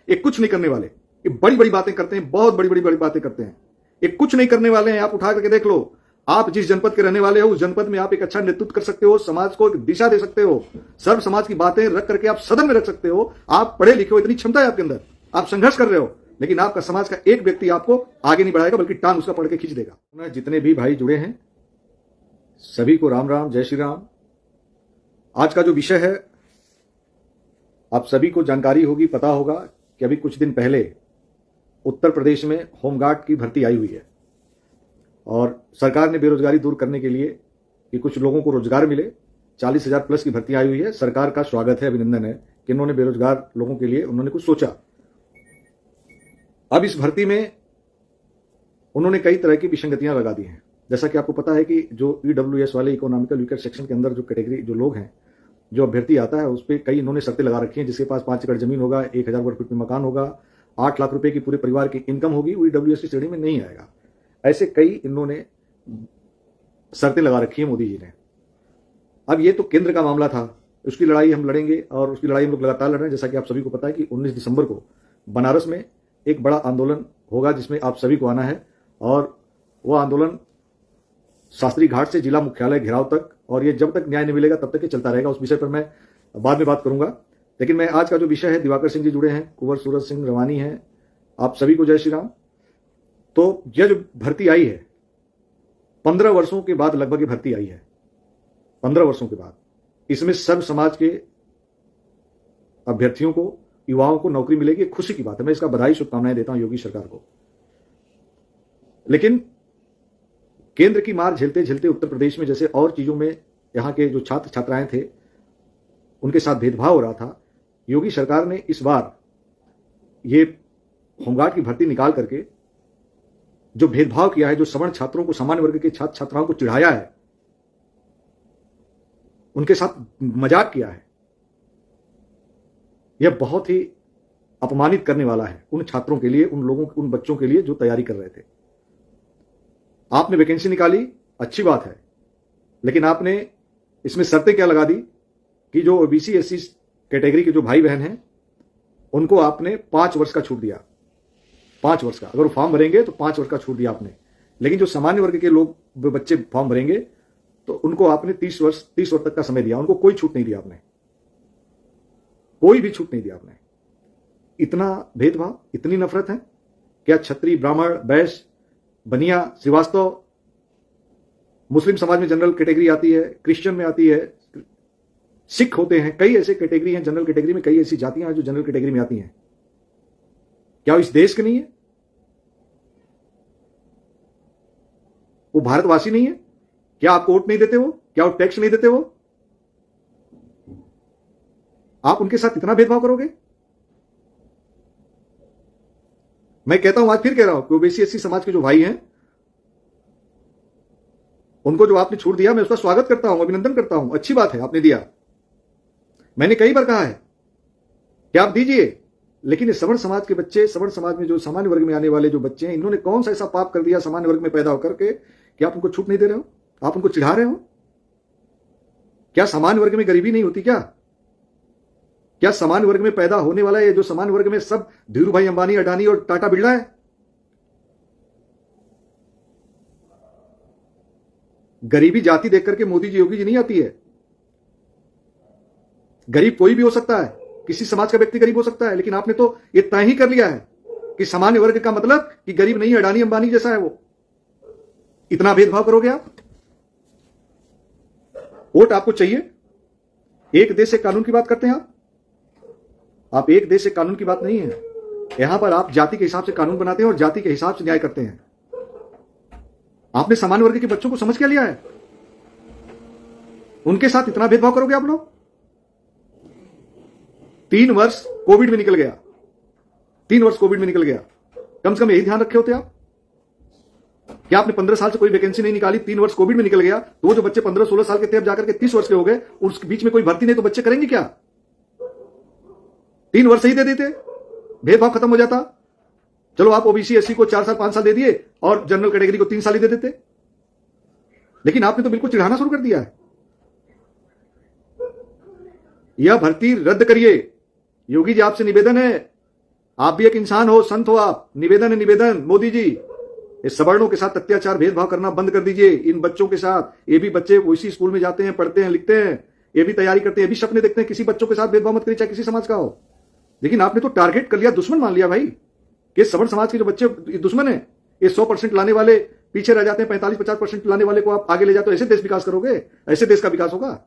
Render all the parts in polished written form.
ये कुछ नहीं करने वाले, ये बड़ी बड़ी बातें करते हैं, बहुत बड़ी बड़ी बड़ी बातें करते हैं। ये कुछ नहीं करने वाले हैं। आप उठा करके देख लो, आप जिस जनपद के रहने वाले हो उस जनपद में आप एक अच्छा नेतृत्व कर सकते हो, समाज को एक दिशा दे सकते हो, सर्व समाज की बातें रख करके आप सदन में रख सकते हो। आप पढ़े लिखे हो, इतनी क्षमता है आपके अंदर, आप संघर्ष कर रहे हो, लेकिन आपका समाज का एक व्यक्ति आपको आगे नहीं बढ़ाएगा, बल्कि टांग उसका पकड़ के खींच देगा। जितने भी भाई जुड़े हैं सभी को राम राम, जय श्री राम। आज का जो विषय है आप सभी को जानकारी होगी, पता होगा कि अभी कुछ दिन पहले उत्तर प्रदेश में होमगार्ड की भर्ती आई हुई है और सरकार ने बेरोजगारी दूर करने के लिए कि कुछ लोगों को रोजगार मिले, 40,000 प्लस की भर्ती आई हुई है। सरकार का स्वागत है, अभिनंदन है कि इन्होंने बेरोजगार लोगों के लिए उन्होंने कुछ सोचा। अब इस भर्ती में उन्होंने कई तरह की विसंगतियां लगा दी हैं। जैसा कि आपको पता है कि जो ईडब्ल्यूएस वाले इकोनॉमिकल वीकर सेक्शन के अंदर जो कैटेगरी जो लोग हैं, जो अभ्यर्थी आता है, उस पर कई इन्होंने शर्तें लगा रखी हैं। जिसके पास 5 एकड़ जमीन होगा, 1,000 वर्ग फीट में मकान होगा, 8 लाख रुपए की पूरे परिवार की इनकम होगी, वो ईडब्ल्यूएस की श्रेणी में नहीं आएगा। ऐसे कई इन्होंने शर्तें लगा रखी है मोदी जी ने। अब ये तो केंद्र का मामला था, उसकी लड़ाई हम लड़ेंगे और उसकी लड़ाई हम लोग लगातार लड़ रहे हैं। जैसा कि आप सभी को पता है कि 19 दिसंबर को बनारस में एक बड़ा आंदोलन होगा जिसमें आप सभी को आना है, और वो आंदोलन शास्त्री घाट से जिला मुख्यालय घेराव तक, और ये जब तक न्याय नहीं मिलेगा तब तक ये चलता रहेगा। उस विषय पर मैं बाद में बात करूंगा, लेकिन मैं आज का जो विषय है, दिवाकर सिंह जी जुड़े हैं, कुंवर सूरज सिंह रवानी हैं, आप सभी को जय श्री राम। तो यह जो भर्ती आई है 15 वर्षों के बाद, लगभग ये भर्ती आई है 15 वर्षों के बाद, इसमें सर्व समाज के अभ्यर्थियों को, युवाओं को नौकरी मिलेगी, खुशी की बात है। मैं इसका बधाई शुभकामनाएं देता हूं योगी सरकार को। लेकिन केंद्र की मार झेलते झेलते उत्तर प्रदेश में जैसे और चीजों में यहां के जो छात्र छात्राएं थे उनके साथ भेदभाव हो रहा था, योगी सरकार ने इस बार ये होमगार्ड की भर्ती निकाल करके जो भेदभाव किया है, जो सवर्ण छात्रों को, सामान्य वर्ग के छात्र छात्राओं को चिढ़ाया है, उनके साथ मजाक किया है, यह बहुत ही अपमानित करने वाला है उन छात्रों के लिए, उन लोगों, उन बच्चों के लिए जो तैयारी कर रहे थे। आपने वैकेंसी निकाली, अच्छी बात है, लेकिन आपने इसमें शर्तें क्या लगा दी कि जो ओबीसी एससी कैटेगरी के जो भाई बहन हैं उनको आपने 5 वर्ष का छूट दिया। 5 वर्ष का, अगर वो फॉर्म भरेंगे तो 5 वर्ष का छूट दिया आपने। लेकिन जो सामान्य वर्ग के लोग, बच्चे फॉर्म भरेंगे तो उनको आपने 30 वर्ष तक का समय दिया, उनको कोई छूट नहीं दिया आपने, कोई भी छूट नहीं दिया आपने। इतना भेदभाव, इतनी नफरत है क्या? क्षत्रिय, ब्राह्मण, वैश्य, बनिया, श्रीवास्तव, मुस्लिम समाज में जनरल कैटेगरी आती है, क्रिश्चियन में आती है, सिख होते हैं, कई ऐसे कैटेगरी हैं जनरल कैटेगरी में, कई ऐसी जातियां हैं जो जनरल कैटेगरी में आती हैं। क्या वो इस देश के नहीं है? वो भारतवासी नहीं है? क्या आपको वोट नहीं देते वो? क्या वो टैक्स नहीं देते वो? आप उनके साथ इतना भेदभाव करोगे? मैं कहता हूं, आज फिर कह रहा हूं कि ओबीसी एससी समाज के जो भाई हैं उनको जो आपने छूट दिया, मैं उसका स्वागत करता हूं, अभिनंदन करता हूं, अच्छी बात है आपने दिया। मैंने कई बार कहा है कि आप दीजिए, लेकिन ये सवर्ण समाज के बच्चे, सवर्ण समाज में जो सामान्य वर्ग में आने वाले जो बच्चे हैं, इन्होंने कौन सा ऐसा पाप कर दिया सामान्य वर्ग में पैदा होकर के कि आप उनको छूट नहीं दे रहे हो? आप उनको चिढ़ा रहे हो? क्या सामान्य वर्ग में गरीबी नहीं होती क्या? क्या सामान्य वर्ग में पैदा होने वाला है जो सामान्य वर्ग में सब धीरू भाई अंबानी, अडानी और टाटा बिरला है? गरीबी जाति देख करके मोदी जी, योगी जी नहीं आती है। गरीब कोई भी हो सकता है, किसी समाज का व्यक्ति गरीब हो सकता है, लेकिन आपने तो ये तय ही कर लिया है कि सामान्य वर्ग का मतलब कि गरीब नहीं, अडानी अंबानी जैसा है वो। इतना भेदभाव करोगे आप? वोट आपको चाहिए? एक देश एक कानून की बात करते हैं आप एक देश एक कानून की बात नहीं है। यहां पर आप जाति के हिसाब से कानून बनाते हैं और जाति के हिसाब से न्याय करते हैं। आपने सामान्य वर्ग के बच्चों को समझ क्या लिया है? उनके साथ इतना भेदभाव करोगे आप लोग? 3 वर्ष कोविड में निकल गया, 3 वर्ष कोविड में निकल गया, कम से कम यही ध्यान रखे होते आप? क्या आपने 15 साल से कोई वैकेंसी नहीं निकाली, 3 वर्ष कोविड में निकल गया, तो वो जो बच्चे 15-16 साल के थे अब जाकर के 30 वर्ष के हो गए, उस बीच में कोई भर्ती नहीं, तो बच्चे करेंगे क्या? 3 वर्ष ही दे देते, भेदभाव खत्म हो जाता। चलो आप ओबीसी एससी को 4 साल 5 साल दे दिए और जनरल कैटेगरी को 3 साल ही दे देते, लेकिन आपने तो बिल्कुल चिढ़ाना शुरू कर दिया है। यह भर्ती रद्द करिए। योगी जी आपसे निवेदन है, आप भी एक इंसान हो, संत हो आप। निवेदन है निवेदन, मोदी जी इस सवर्णों के साथ अत्याचार भेदभाव करना बंद कर दीजिए। इन बच्चों के साथ, ये भी बच्चे उसी स्कूल में जाते हैं, पढ़ते हैं, लिखते हैं, ये भी तैयारी करते हैं, ये भी सपने देखते हैं। किसी बच्चों के साथ भेदभाव मत करिए, चाहे किसी समाज का हो। लेकिन आपने तो टारगेट कर लिया, दुश्मन मान लिया भाई कि सवर्ण समाज के जो बच्चे दुश्मन है। ये 100% लाने वाले पीछे रह जाते हैं, 45-50% लाने वाले को आप आगे ले जाते हो। ऐसे देश विकास करोगे? ऐसे देश का विकास होगा?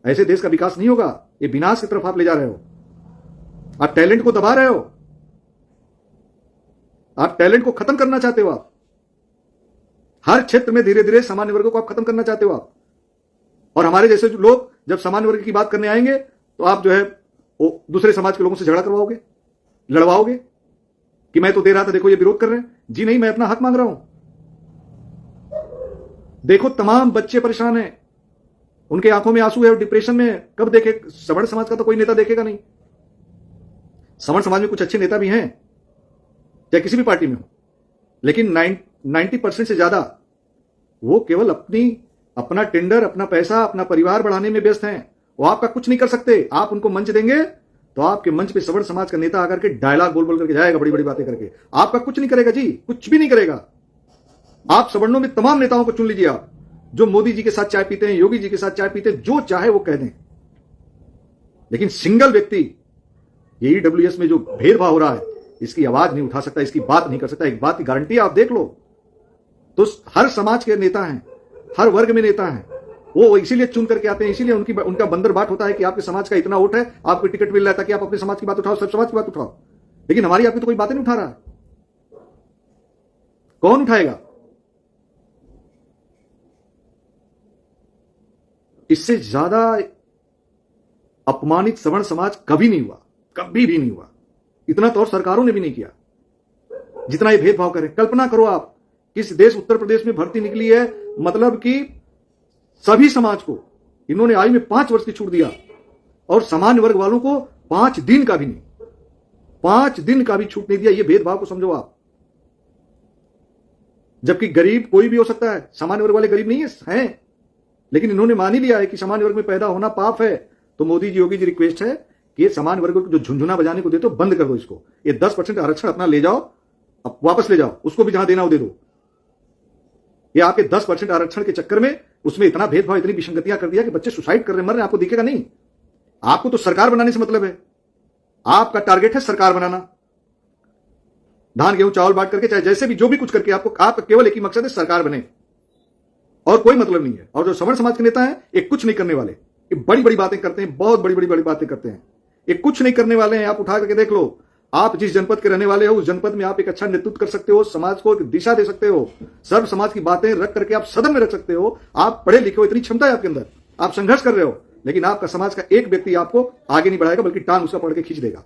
ऐसे देश का विकास नहीं होगा। ये विनाश की तरफ आप ले जा रहे हो। आप टैलेंट को दबा रहे हो, आप टैलेंट को खत्म करना चाहते हो। आप हर क्षेत्र में धीरे धीरे सामान्य वर्ग को आप खत्म करना चाहते हो आप। और हमारे जैसे लोग जब सामान्य वर्ग की बात करने आएंगे तो आप जो है वो दूसरे समाज के लोगों से झगड़ा करवाओगे, लड़वाओगे कि मैं तो दे रहा था, देखो ये विरोध कर रहे हैं। जी नहीं, मैं अपना हक मांग रहा हूं। देखो तमाम बच्चे परेशान हैं, उनके आंखों में आंसू है और डिप्रेशन में है। कब देखे? सवर्ण समाज का तो कोई नेता देखेगा नहीं। सवर्ण समाज में कुछ अच्छे नेता भी हैं, चाहे किसी भी पार्टी में हो, लेकिन 90% से ज्यादा वो केवल अपना टेंडर, अपना पैसा, अपना परिवार बढ़ाने में व्यस्त हैं। वो आपका कुछ नहीं कर सकते। आप उनको मंच देंगे तो आपके मंच पे सवर्ण समाज का नेता आकर के डायलॉग बोल बोल करके जाएगा, बड़ी बड़ी बातें करके। आपका कुछ नहीं करेगा जी, कुछ भी नहीं करेगा। आप सवर्णों में तमाम नेताओं को चुन लीजिए, आप जो मोदी जी के साथ चाय पीते हैं, योगी जी के साथ चाय पीते हैं, जो चाहे वो कह दें। लेकिन सिंगल व्यक्ति ये ईडब्ल्यूएस में जो भेदभाव हो रहा है, इसकी आवाज नहीं उठा सकता, इसकी बात नहीं कर सकता। एक बात की गारंटी आप देख लो, तो हर समाज के नेता हैं, हर वर्ग में नेता हैं। वो इसीलिए चुन करके आते हैं, इसीलिए उनका बंदर बाट होता है कि आपके समाज का इतना वोट है, आपको टिकट मिल रहा है ताकि आप अपने समाज की बात उठाओ, सब समाज की बात उठाओ। लेकिन हमारी आपकी तो कोई बातें नहीं उठा रहा। कौन उठाएगा? इससे ज्यादा अपमानित सवर्ण समाज कभी नहीं हुआ, कभी भी नहीं हुआ। इतना तो और सरकारों ने भी नहीं किया जितना ये भेदभाव करे। कल्पना करो आप, किस देश उत्तर प्रदेश में भर्ती निकली है, मतलब कि सभी समाज को इन्होंने आयु में 5 वर्ष की छूट दिया और सामान्य वर्ग वालों को 5 दिन का भी नहीं, 5 दिन का भी छूट नहीं दिया। ये भेदभाव को समझो आप। जबकि गरीब कोई भी हो सकता है, सामान्य वर्ग वाले गरीब नहीं है, लेकिन इन्होंने मान ही लिया है कि सामान्य वर्ग में पैदा होना पाप है। तो मोदी जी, योगी जी, रिक्वेस्ट है कि सामान्य वर्ग को जो झुंझुना बजाने को देते हो बंद कर दो इसको। ये 10% आरक्षण अपना ले जाओ, अब वापस ले जाओ, उसको भी जहां देना हो दे दो। ये आपके 10% आरक्षण के चक्कर में उसमें इतना भेदभाव, इतनी विसंगतियां कर दिया कि बच्चे सुसाइड कर रहे, मर रहे, आपको दिखेगा नहीं। आपको तो सरकार बनाने से मतलब है, आपका टारगेट है सरकार बनाना। धान गेहूं चावल बांट करके, चाहे जैसे भी जो भी कुछ करके, आपका केवल एक ही मकसद है, सरकार बने, और कोई मतलब नहीं है। और जो सवर्ण समाज के नेता हैं, ये कुछ नहीं करने वाले। ये बड़ी बड़ी बातें करते हैं, बहुत बड़ी बड़ी बातें करते हैं। ये कुछ नहीं करने वाले हैं। आप उठा करके देख लो, आप जिस जनपद के रहने वाले हो, उस जनपद में आप एक अच्छा नेतृत्व कर सकते हो, समाज को एक दिशा दे सकते हो, सर्व समाज की बातें रख करके आप सदन में रख सकते हो। आप पढ़े लिखे हो, इतनी क्षमता है आपके अंदर, आप संघर्ष कर रहे हो, लेकिन आपका समाज का एक व्यक्ति आपको आगे नहीं बढ़ाएगा, बल्कि टांग उसका पकड़ के खींच देगा।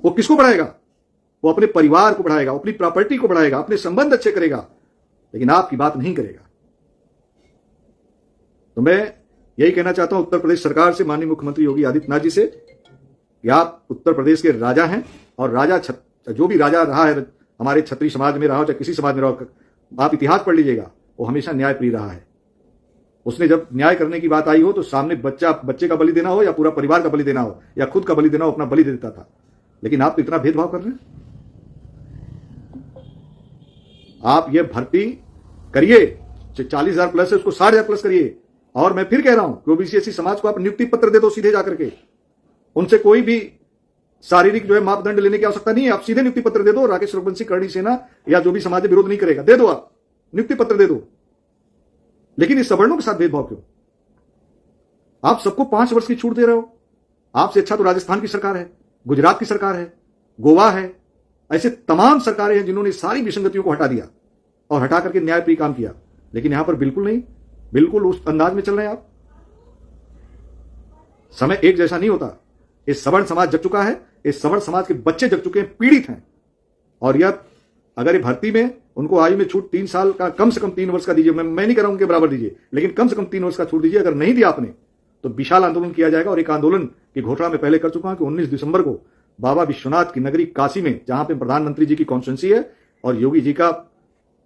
वो किसको बढ़ाएगा? वो अपने परिवार को बढ़ाएगा, अपनी प्रॉपर्टी को बढ़ाएगा, अपने संबंध अच्छे करेगा, लेकिन आपकी बात नहीं करेगा। तो मैं यही कहना चाहता हूं उत्तर प्रदेश सरकार से, माननीय मुख्यमंत्री योगी आदित्यनाथ जी से, कि आप उत्तर प्रदेश के राजा हैं, और राजा जो भी राजा रहा है हमारे क्षत्रिय समाज में रहा हो, चाहे किसी समाज में रहा हो, आप इतिहास पढ़ लीजिएगा, वो हमेशा न्यायप्रिय रहा है। उसने जब न्याय करने की बात आई हो तो सामने बच्चे का बलि देना हो या पूरा परिवार का बलि देना हो या खुद का बलि देना हो, अपना बलि दे देता था। लेकिन आप तो इतना भेदभाव कर रहे हैं। आप ये भर्ती करिए, 40,000 प्लस है, उसको 60,000 प्लस करिए। और मैं फिर कह रहा हूं कि ओबीसी एससी समाज को आप नियुक्ति पत्र दे दो सीधे जाकर के। उनसे कोई भी शारीरिक जो है मापदंड लेने की आवश्यकता नहीं है। आप सीधे नियुक्ति पत्र दे दो। राकेश रघुवंशी, करणी सेना या जो भी समाज विरोध नहीं करेगा, दे दो, आप नियुक्ति पत्र दे दो। लेकिन इस सवर्णों के साथ भेदभाव क्यों? आप सबको 5 वर्ष की छूट दे रहे हो। आपसे अच्छा तो राजस्थान की सरकार है, गुजरात की सरकार है, गोवा है। ऐसे तमाम सरकारें हैं जिन्होंने सारी विसंगतियों को हटा दिया और हटा करके न्यायप्रिय काम किया। लेकिन यहां पर बिल्कुल नहीं, बिल्कुल उस अंदाज में चल रहे हैं आप। समय एक जैसा नहीं होता। इस सवर्ण समाज जग चुका है, इस सवर्ण समाज के बच्चे जग चुके हैं, पीड़ित हैं। और यह अगर ये भर्ती में उनको आयु में छूट 3 साल का, कम से कम 3 वर्ष का दीजिए। मैं नहीं कह रहा हूं उनके बराबर दीजिए, लेकिन कम से कम 3 वर्ष का छूट दीजिए। अगर नहीं दिया आपने तो विशाल आंदोलन किया जाएगा। और एक आंदोलन की घोषणा मैं पहले कर चुका हूं कि 19 दिसंबर को बाबा विश्वनाथ की नगरी काशी में, जहां पे प्रधानमंत्री जी की कॉन्स्टिट्यूंसी है और योगी जी का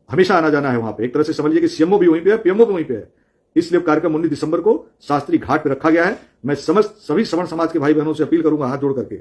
हमेशा आना जाना है वहां पे, एक तरह से समझ लीजिए कि सीएमओ भी वहीं पे है, पीएमओ भी वहीं पे है। इसलिए कार्यक्रम 19 दिसंबर को शास्त्री घाट पे रखा गया है। मैं समस्त सभी सवर्ण समाज के भाई बहनों से अपील करूंगा हाथ जोड़ करके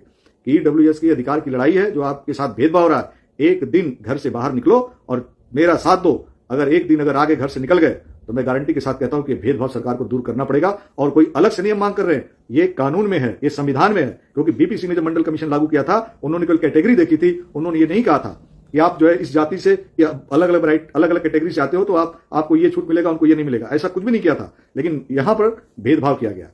कि ईडब्ल्यूएस की अधिकार की लड़ाई है, जो आपके साथ भेदभाव हो रहा है, एक दिन घर से बाहर निकलो और मेरा साथ दो। अगर एक दिन अगर आगे घर से निकल गए तो मैं गारंटी के साथ कहता हूं कि भेदभाव सरकार को दूर करना पड़ेगा। और कोई अलग से नियम मांग कर रहे हैं, ये कानून में है, ये संविधान में है। क्योंकि बीपीसी ने जब मंडल कमीशन लागू किया था, उन्होंने कोई कैटेगरी देखी थी, उन्होंने ये नहीं कहा था कि आप जो है इस जाति से या अलग अलग राइट अलग अलग कैटेगरी से आते हो तो आपको ये छूट मिलेगा, उनको ये नहीं मिलेगा। ऐसा कुछ भी नहीं किया था, लेकिन यहां पर भेदभाव किया गया।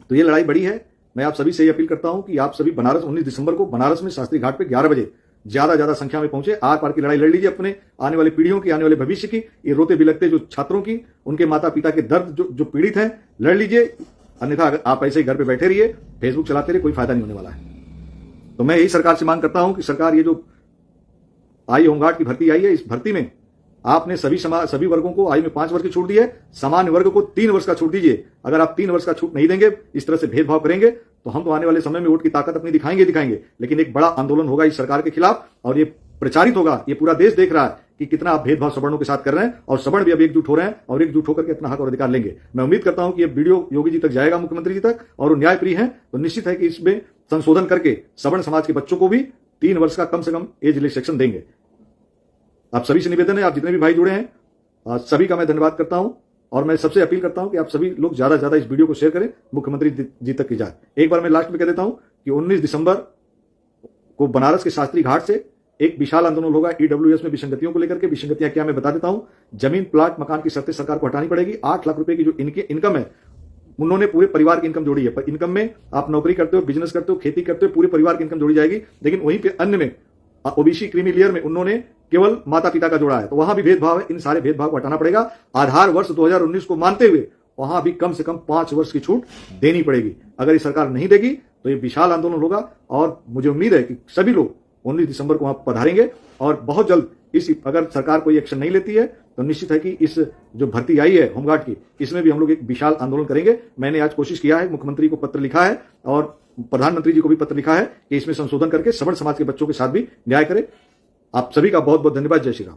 तो ये लड़ाई बड़ी है। मैं आप सभी से अपील करता हूं कि आप सभी बनारस 19 दिसंबर को बनारस में शास्त्री घाट पे 11 बजे ज्यादा संख्या में पहुंचे। आर पार की लड़ाई लड़ लीजिए, अपने आने वाली पीढ़ियों की, आने वाले भविष्य की, ये रोते बिलखते जो छात्रों की, उनके माता पिता के दर्द जो पीड़ित हैं, लड़ लीजिए। अन्यथा अगर आप ऐसे ही घर पे बैठे रहिए, फेसबुक चलाते रहिए, कोई फायदा नहीं होने वाला है। तो मैं यही सरकार से मांग करता हूं कि सरकार, ये जो आई होमगार्ड की भर्ती आई है, इस भर्ती में आपने सभी वर्गों को आयु में 5 वर्ष की छूट दी है, सामान्य वर्ग को 3 वर्ष का छूट दीजिए। अगर आप 3 वर्ष का छूट नहीं देंगे, इस तरह से भेदभाव करेंगे, तो हम तो आने वाले समय में वोट की ताकत अपनी दिखाएंगे, लेकिन एक बड़ा आंदोलन होगा इस सरकार के खिलाफ और ये प्रचारित होगा। ये पूरा देश देख रहा है कि कितना आप भेदभाव सवर्णों के साथ कर रहे हैं, और सवर्ण भी अब एकजुट हो रहे हैं और एकजुट होकर के अपना हक और अधिकार लेंगे। मैं उम्मीद करता हूं कि ये वीडियो योगी जी तक जाएगा, मुख्यमंत्री जी तक, और वो न्यायप्रिय हैं तो निश्चित है कि इसमें संशोधन करके सवर्ण समाज के बच्चों को भी 3 वर्ष का कम से कम एज रिलैक्सेशन देंगे। आप सभी से निवेदन है, आप जितने भी भाई जुड़े हैं, सभी का मैं धन्यवाद करता हूं। और मैं सबसे अपील करता हूं कि आप सभी लोग ज्यादा से ज्यादा इस वीडियो को शेयर करें, मुख्यमंत्री जी तक की जाए। एक बार मैं लास्ट में कह देता हूं कि 19 दिसंबर को बनारस के शास्त्री घाट से एक विशाल आंदोलन होगा ईडब्ल्यूएस में विसंगतियों को लेकर के। विसंगतियां क्या मैं बता देता हूं। जमीन, प्लाट, मकान की शर्तें सरकार को हटानी पड़ेगी। 8 लाख रुपए की जो इनकी इनकम है, उन्होंने पूरे परिवार की इनकम जोड़ी है। पर इनकम में आप नौकरी करते हो, बिजनेस करते हो, खेती करते हो, पूरे परिवार की इनकम जोड़ी जाएगी। लेकिन वहीं पे अन्य में ओबीसी क्रीमी लेयर में उन्होंने केवल माता पिता का जोड़ा है, तो वहां भी भेदभाव है। इन सारे भेदभाव को हटाना पड़ेगा। आधार वर्ष 2019 को मानते हुए वहां भी कम से कम 5 वर्ष की छूट देनी पड़ेगी। अगर ये सरकार नहीं देगी तो ये विशाल आंदोलन होगा, और मुझे उम्मीद है कि सभी लोग 19 दिसंबर को वहां पधारेंगे। और बहुत जल्द अगर सरकार कोई एक्शन नहीं लेती है तो निश्चित है कि इस जो भर्ती आई है होमगार्ड की, इसमें भी हम लोग एक विशाल आंदोलन करेंगे। मैंने आज कोशिश किया है, मुख्यमंत्री को पत्र लिखा है और प्रधानमंत्री जी को भी पत्र लिखा है कि इसमें संशोधन करके सवर्ण समाज के बच्चों के साथ भी न्याय करें। आप सभी का बहुत बहुत धन्यवाद। जय श्री राम।